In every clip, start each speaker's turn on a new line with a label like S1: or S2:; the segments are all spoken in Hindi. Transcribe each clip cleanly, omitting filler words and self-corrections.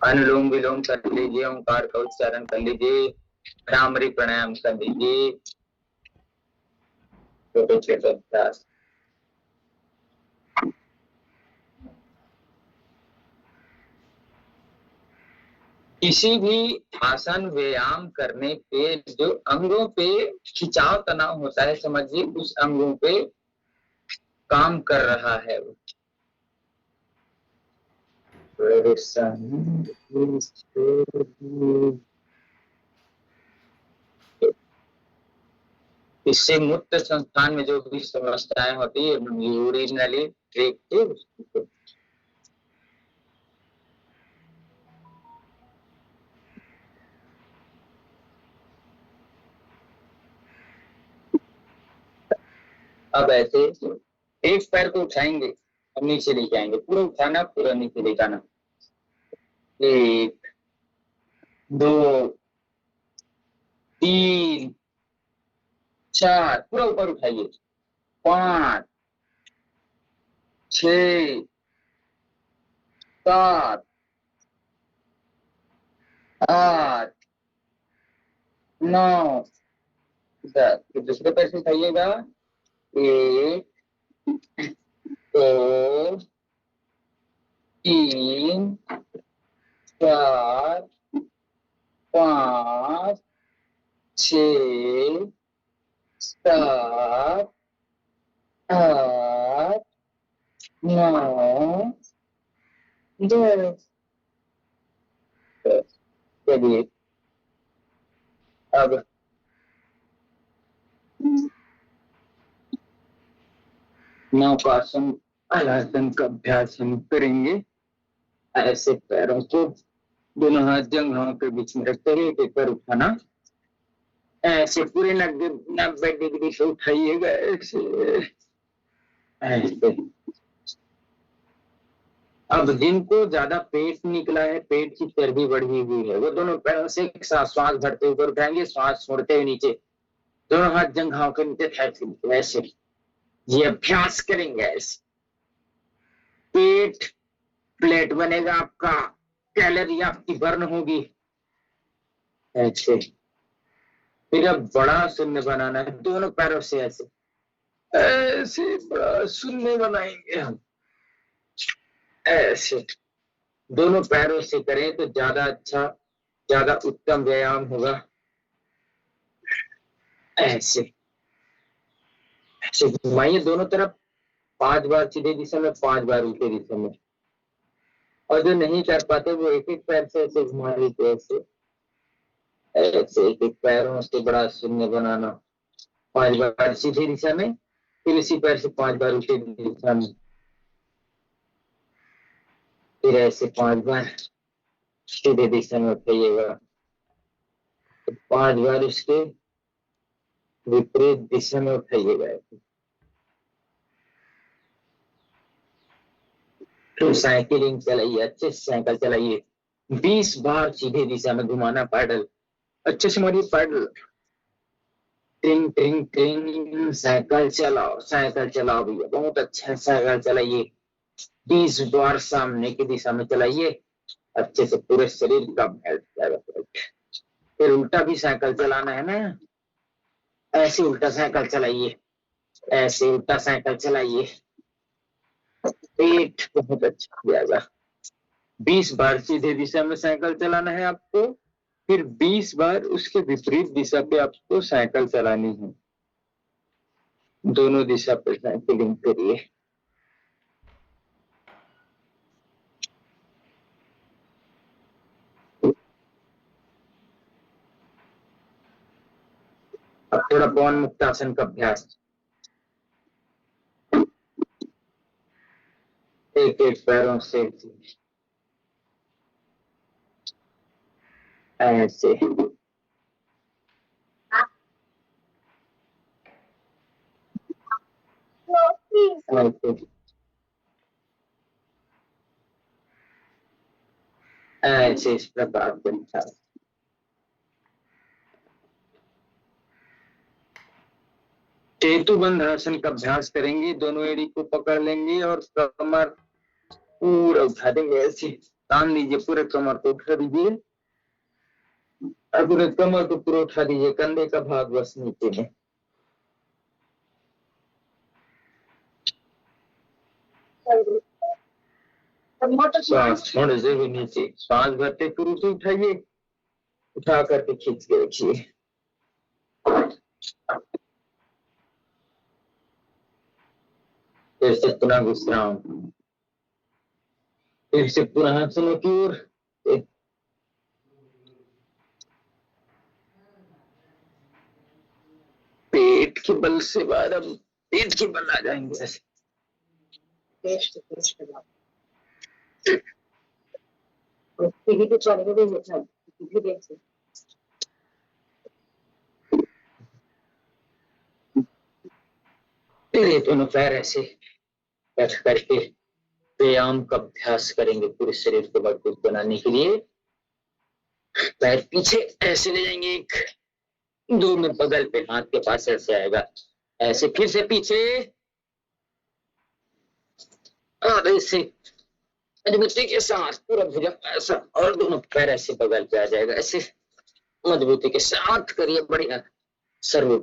S1: अनुलोम विलोम कर लीजिए, ओंकार का उच्चारण कर लीजिए, भ्रामरी प्राणायाम कर लीजिए, छोटे छोटे अभ्यास। किसी भी आसन व्यायाम करने पे जो अंगों पे खिंचाव तनाव होता है, समझिए उस अंगों पे काम कर रहा है वो। इससे मुक्त संस्थान में जो भी समस्याएं होती है यूरिनली ट्रैक्ट, अब ऐसे एक पैर को उठाएंगे और नीचे लेके आएंगे, पूरा उठाना पूरा नीचे लेके आना। 1 2 3 4, पूरा ऊपर उठाइए। 5 6 7 8 9 10। फिर दूसरे पैर से उठाइएगा। 1 2 3 4 5 6 7 8 9 10। चलिए अब नौकासन हलासन का अभ्यास हम करेंगे। ऐसे पैरों को दोनों हाथ जंघों के बीच में रखते हुए एक पैर उठाना, ऐसे पूरे 90 डिग्री से उठाइएगा, ऐसे ऐसे। अब जिनको ज्यादा पेट निकला है, पेट की चर्बी बढ़ी हुई है, वो दोनों पैरों से एक साथ श्वास भरते ऊपर उठाएंगे, श्वास छोड़ते हुए नीचे, दोनों हाथ जंघों के नीचे ऐसे ये अभ्यास करेंगे। ऐसे पेट प्लेट बनेगा आपका, कैलोरी आपकी बर्न होगी। ऐसे फिर अब बड़ा शून्य बनाना है, दोनों पैरों से ऐसे ऐसे बड़ा शून्य बनाएंगे हम। ऐसे दोनों पैरों से करें तो ज्यादा अच्छा, ज्यादा उत्तम व्यायाम होगा। ऐसे ऐसे घुमाइए दोनों तरफ, 5 बार सीधे दिशा में, 5 बार उल्टे दिशा में। और जो नहीं कर पाते वो एक एक पैर से ऐसे घुमा लेते, ऐसे ऐसे एक एक पैरों से बड़ा शून्य बनाना। 5 बार सीधी दिशा में, फिर इसी पैर से 5 बार उल्टी दिशा में, फिर ऐसे 5 बार सीधे दिशा में उठाइएगा, तो 5 बार उसके विपरीत दिशा में उठाइएगा। तो साइकिलिंग चलाइए, अच्छे से साइकिल चलाइए, 20 बार सीधे दिशा में घुमाना पैडल, अच्छे से मारिए पैडल, टिंग टिंग टिंग। साइकिल चलाओ भैया, बहुत अच्छा साइकिल चलाइए, 20 बार सामने की दिशा में चलाइए, अच्छे से पूरे शरीर का हेल्थ जाएगा। फिर उल्टा भी साइकिल चलाना है ना, ऐसे उल्टा साइकिल चलाइए, ऐसे उल्टा साइकिल चलाइए, पेट बहुत अच्छा हो जाएगा। 20 बार सीधे दिशा में साइकिल चलाना है आपको, फिर 20 बार उसके विपरीत दिशा पे आपको साइकिल चलानी है। दोनों दिशा पे साइकिलिंग करिए। अब थोड़ा पवन मुक्तासन का अभ्यास, एक एक पैरों से ऐसे ऐसे इस प्रकार से सेतुबंध आसन का अभ्यास करेंगे। दोनों एड़ी को पकड़ लेंगे और कमर पूरा उठा देंगे ऐसे, तान दीजिए, पूरे कमर को उठा दीजिए, पूरे कमर को पूरा उठा दीजिए, कंधे का भाग बस नीचे है। श्वास छोड़े से भी नीचे, श्वास भरते शुरू से उठाइए, उठा करके खींच के रखिए। फिर से पुनः विश्राम, फिर से पुनः आसनों की ओर। पेट के बल से बाद अब पेट के बल आ जाएंगे ऐसे। फिर दोनों पैर ऐसे बैठ करके व्यायाम का अभ्यास करेंगे पूरे शरीर को मजबूत बनाने के लिए। पैर पीछे ऐसे ले जाएंगे, एक दो में बगल पे हाथ के पास ऐसे आएगा, ऐसे फिर से पीछे और ऐसे मजबूती के साथ पूरा भुजंग ऐसा, और दोनों पैर ऐसे बगल पे आ जाएगा, ऐसे मजबूती के साथ करिए, बढ़िया सर्व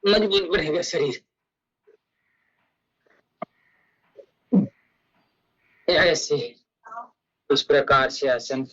S1: मजबूत बनेगा शरीर। ऐसे इस प्रकार से आसन।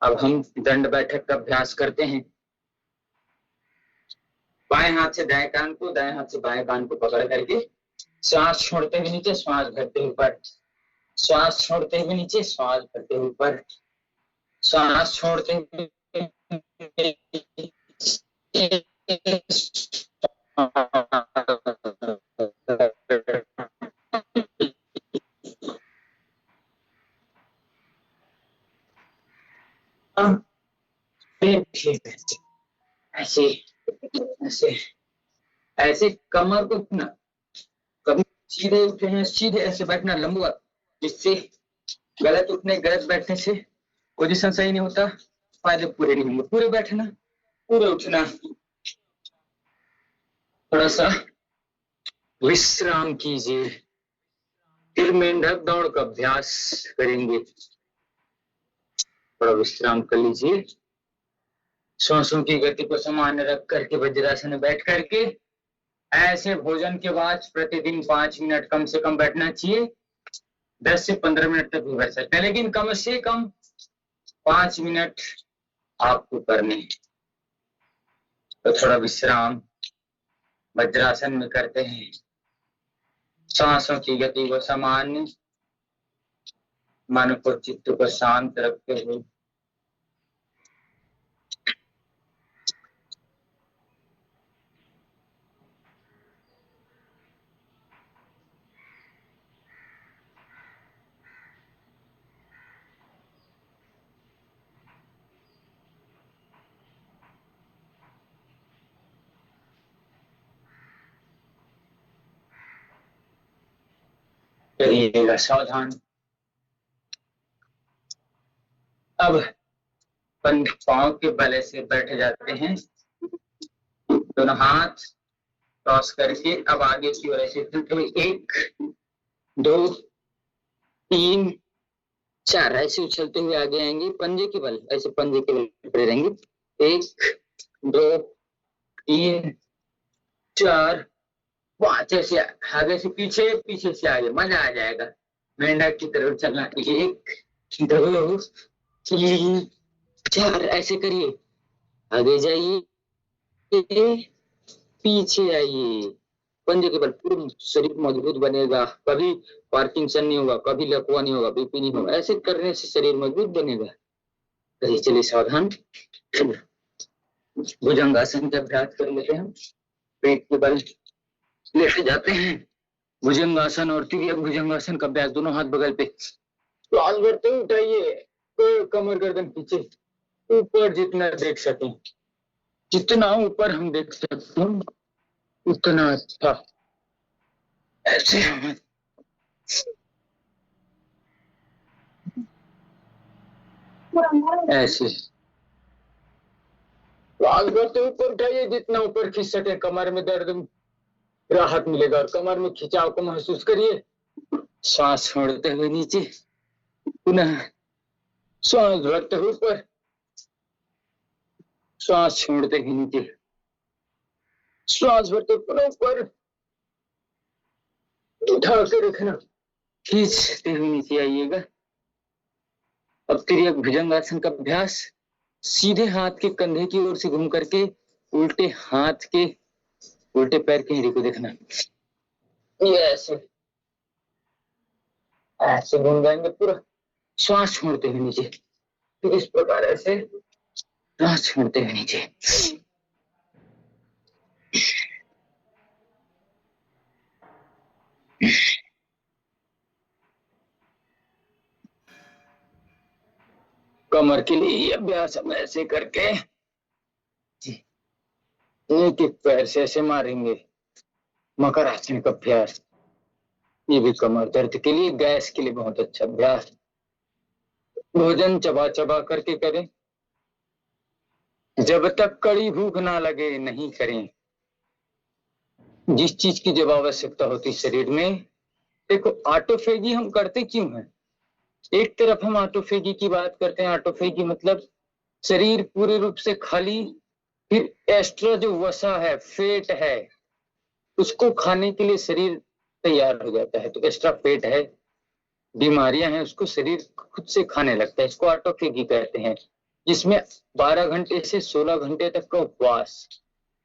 S1: अब हम दंड बैठक का अभ्यास करते हैं। बाएं हाथ से दाएं कान को, दाएं हाथ से बाएं कान को पकड़ करके श्वास छोड़ते हुए नीचे, श्वास भरते हुए ऊपर, श्वास छोड़ते हुए नीचे, श्वास भरते हुए ऊपर, श्वास छोड़ते हुए ऐसे ऐसे ऐसे कमर को ना, कभी सीधे उठे हैं, सीधे ऐसे बैठना लंबा, जिससे गलत उठने गलत बैठने से पोजीशन सही नहीं होता, फायदे पूरे नहीं होंगे। पूरे बैठना, पूरे उठना, थोड़ा सा विश्राम कीजिए, फिर मेंढक दौड़ का अभ्यास करेंगे। थोड़ा विश्राम कर लीजिए, सांसों की गति को सामान्य रख करके वज्रासन में बैठ करके ऐसे भोजन के बाद प्रतिदिन 5 मिनट कम से कम बैठना चाहिए। 10 से 15 मिनट तक भी बैठ सकते हैं, लेकिन कम से कम 5 मिनट आपको करने। तो थोड़ा विश्राम वज्रासन में करते हैं, सांसों की गति को सामान्य, मन को चित्त को शांत रखते हुए करिएगा सावधान। अब पांव के बल से बैठ जाते हैं, दोनों हाथ क्रॉस करके अब आगे की ओर ऐसे चलते हुए 1 2 3 4 ऐसे उछलते हुए आगे आएंगे, पंजे के बल, ऐसे पंजे के बल खड़े रहेंगे। 1 2 3 4 5 ऐसे आगे से पीछे, पीछे से आगे, मजा आ जाएगा। मेंढक की तरफ चलना, 1 2 3 4 ऐसे करिए, आगे जाइए, पीछे आइए, पंजे के बल पूरा शरीर मजबूत बनेगा, कभी पार्किंसन नहीं होगा, कभी लकवा नहीं होगा, बीपी नहीं होगा। ऐसे करने से शरीर मजबूत बनेगा। करिए, चलिए सावधान। भुजंगासन का अभ्यास कर लेते हैं। पेट के बल लेटे जाते हैं, भुजंगासन और तिर्यक भुजंगासन का अभ्यास, दोनों हाथ बगल पे, श्वास भरते उठाइए, कमर गर्दन पीछे, ऊपर जितना देख सकें, जितना ऊपर हम देख सकते हैं उतना अच्छा। ऐसे ऐसे श्वास भरते ऊपर उठाइए, जितना ऊपर खींच सके, कमर में दर्द राहत मिलेगा और कमर में खिंचाव को महसूस करिए। श्वास छोड़ते हुए नीचे, पुनः श्वास भरते हुए ऊपर, श्वास छोड़ते ही नीचे, श्वास भरते हुए ऊपर, उठा के रखना, खींचते हुए नीचे आइएगा। अब तिर्यक भुजंगासन का अभ्यास। सीधे हाथ के कंधे की ओर से घूम करके उल्टे हाथ के उल्टे पैर की एड़ी को देखना। ये ऐसे ऐसे घूम जाएंगे पूरा, श्वास छोड़ते हुए नीचे। तो इस प्रकार ऐसे श्वास छोड़ते हुए नीचे। कमर के लिए अभ्यास हम ऐसे करके एक एक पैर से ऐसे मारेंगे। मकर आसन का अभ्यास, ये भी कमर दर्द के लिए, गैस के लिए बहुत अच्छा अभ्यास। भोजन चबा चबा करके करें, जब तक कड़ी भूख ना लगे नहीं करें। जिस चीज की जब आवश्यकता होती शरीर में, देखो ऑटोफेगी हम करते क्यों हैं? एक तरफ हम ऑटोफेगी की बात करते हैं, ऑटोफेगी मतलब शरीर पूरे रूप से खाली, फिर एक्स्ट्रा जो वसा है, फेट है, उसको खाने के लिए शरीर तैयार हो जाता है। तो एक्स्ट्रा फेट है, बीमारियां हैं, उसको शरीर खुद से खाने लगता है। इसको ऑटोफेगी कहते हैं, जिसमें 12 घंटे से 16 घंटे तक का उपवास।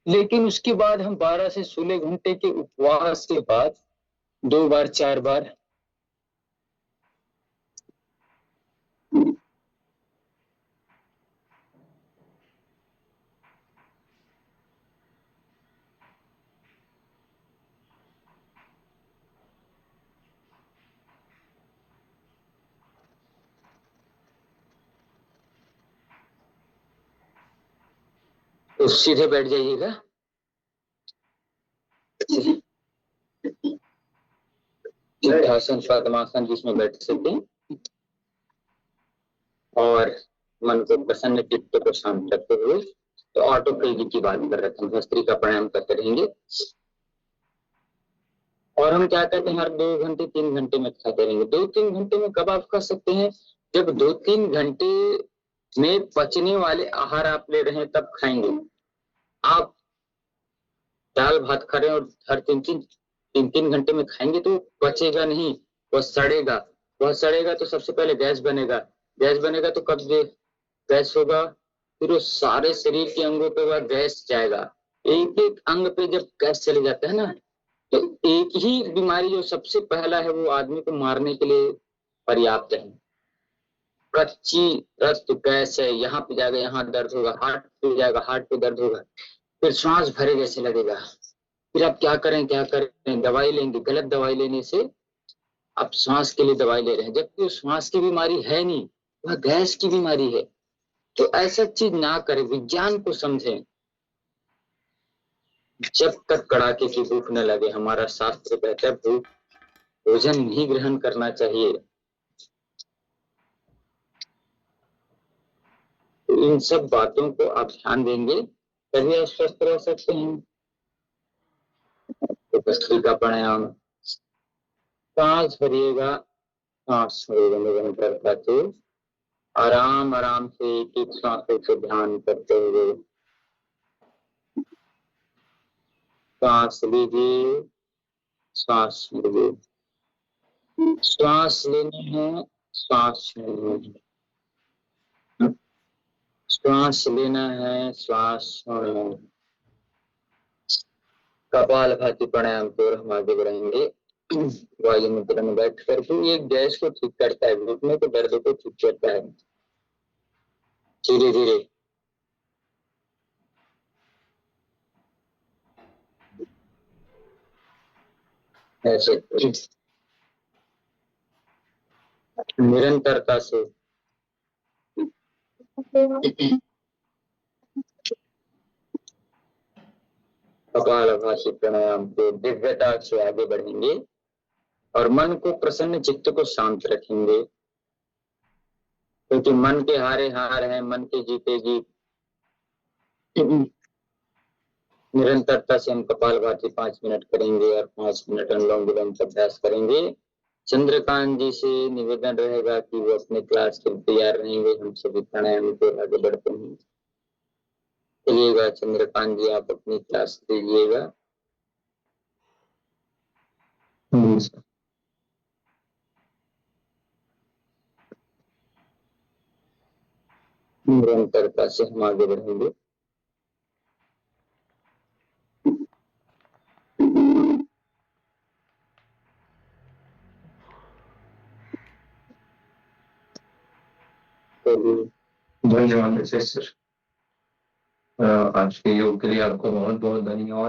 S1: लेकिन उसके बाद हम 12 से 16 घंटे के उपवास के बाद 2 बार 4 बार तो सीधे बैठ जाइएगा। सिद्धासन पद्मासन जिसमें बैठ सके, और मन को प्रसन्न, चित्त को शांत रखते हुए। तो ऑटोफेगी की बात कर रहे थे, भस्त्रिका प्राणायाम करते रहेंगे। और हम क्या कहते हैं, हर 2 घंटे 3 घंटे में खाते रहेंगे। 2-3 घंटे में कब आप खा सकते हैं? जब 2-3 घंटे में पचने वाले आहार आप ले रहे हैं तब खाएंगे। आप दाल भात खा रहे हैं और हर 3-3 घंटे में खाएंगे तो पचेगा नहीं, वह सड़ेगा। वह सड़ेगा तो सबसे पहले गैस बनेगा। गैस बनेगा तो कब गैस होगा? फिर वो सारे शरीर के अंगों पे वह गैस जाएगा। एक एक अंग पे जब गैस चले जाता है ना, तो एक ही बीमारी जो सबसे पहला है वो आदमी को मारने के लिए पर्याप्त है। कच्ची रक्त गैस है, यहाँ पे जाएगा, यहाँ दर्द होगा, हार्ट पे जाएगा, हार्ट पे दर्द होगा, फिर श्वास भरे जैसे लगेगा। फिर आप क्या करें, क्या करें? दवाई लेंगे। गलत दवाई लेने से आप श्वास के लिए दवाई ले रहे हैं, जबकि वो श्वास की बीमारी है नहीं, वह गैस की बीमारी है। तो ऐसा चीज ना करें, विज्ञान को समझें। जब तक कड़ाके की भूख न लगे, हमारा शास्त्र कहता है भूख भोजन नहीं ग्रहण करना चाहिए। तो इन सब बातों को आप ध्यान देंगे तभी आप स्वस्थ रह सकते हैं। तो भस्त्रिका प्राणायाम, सांस भरिएगा, सांस छोड़िएगा निरंतर करके, आराम आराम से एक एक सांसों से ध्यान करते हुए सांस लीजिए, सांस छोड़िए। श्वास लेनी है, श्वास छोड़नी है, श्वास लेना है, श्वास छोड़ना है। कपालभाति प्राणायाम को हम आगे बढ़ाएंगे। वायु मुद्रा में बैठ करके ये गैस को ठीक करता है, घुटने के दर्द को ठीक करता है। धीरे धीरे ऐसे निरंतरता से कपालभाति प्राणायाम को दिव्यता से आगे बढ़ेंगे और मन को प्रसन्न, चित्त को शांत रखेंगे। क्योंकि मन के हारे हार है, मन के जीते जीत। निरंतरता से हम कपालभाति 5 मिनट करेंगे और 5 मिनट अनुलोम विलोम का अभ्यास करेंगे। चंद्रकांत जी से निवेदन रहेगा कि वो अपने क्लास के लिए तैयार रहेंगे, हम सभी प्राणायाम को आगे बढ़ते हैं। चलिएगा चंद्रकांत जी, आप अपनी क्लास दीजिएगा। निरंतरता से हम आगे बढ़ेंगे।
S2: धन्यवाद सर। आज के योग के लिए आपको बहुत बहुत धन्यवाद।